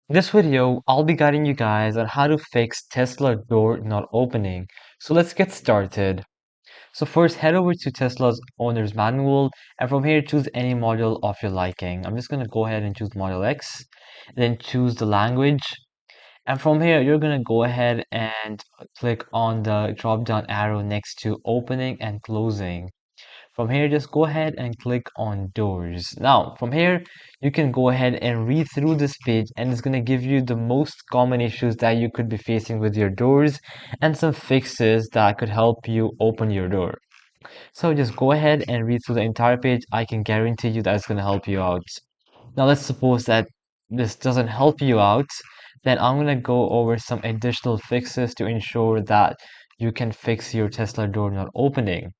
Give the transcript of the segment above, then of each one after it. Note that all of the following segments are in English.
In this video, I'll be guiding you guys on how to fix Tesla door not opening. So let's get started. So first, head over to Tesla's owner's manual, and from here, choose any model of your liking. I'm just going to go ahead and choose Model X, then choose the language. And from here, you're going to go ahead and click on the drop down arrow next to opening and closing. From here, just go ahead and click on doors. Now, from here, you can go ahead and read through this page and it's going to give you the most common issues that you could be facing with your doors and some fixes that could help you open your door. So just go ahead and read through the entire page. I can guarantee you that it's going to help you out. Now, let's suppose that this doesn't help you out. Then I'm going to go over some additional fixes to ensure that you can fix your Tesla door not opening.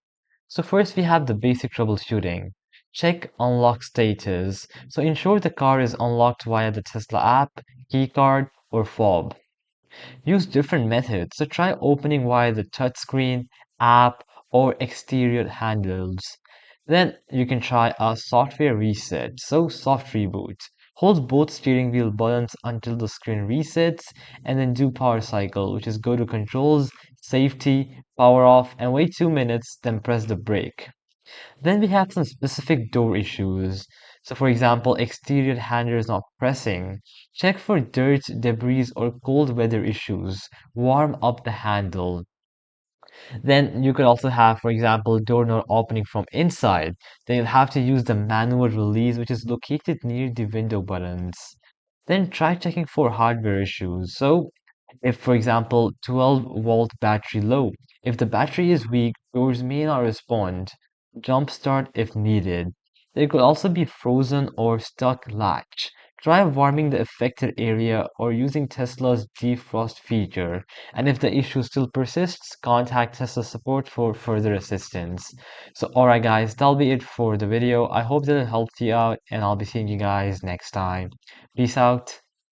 So first we have the basic troubleshooting. Check unlock status. So ensure the car is unlocked via the Tesla app, keycard, or fob. Use different methods. So try opening via the touchscreen, app, or exterior handles. Then you can try a software reset. So soft reboot. Hold both steering wheel buttons until the screen resets and then do power cycle, which is go to controls, safety, power off, and wait 2 minutes, then press the brake. Then we have some specific door issues. So for example, exterior handles not pressing. Check for dirt, debris, or cold weather issues. Warm up the handle. Then you could also have, for example, door not opening from inside. Then you'll have to use the manual release, which is located near the window buttons. Then try checking for hardware issues. So if, for example, 12-volt battery low, if the battery is weak, doors may not respond. Jumpstart if needed. There could also be frozen or stuck latch. Try warming the affected area or using Tesla's defrost feature. And if the issue still persists, contact Tesla support for further assistance. So, alright guys, that'll be it for the video. I hope that it helped you out and I'll be seeing you guys next time. Peace out.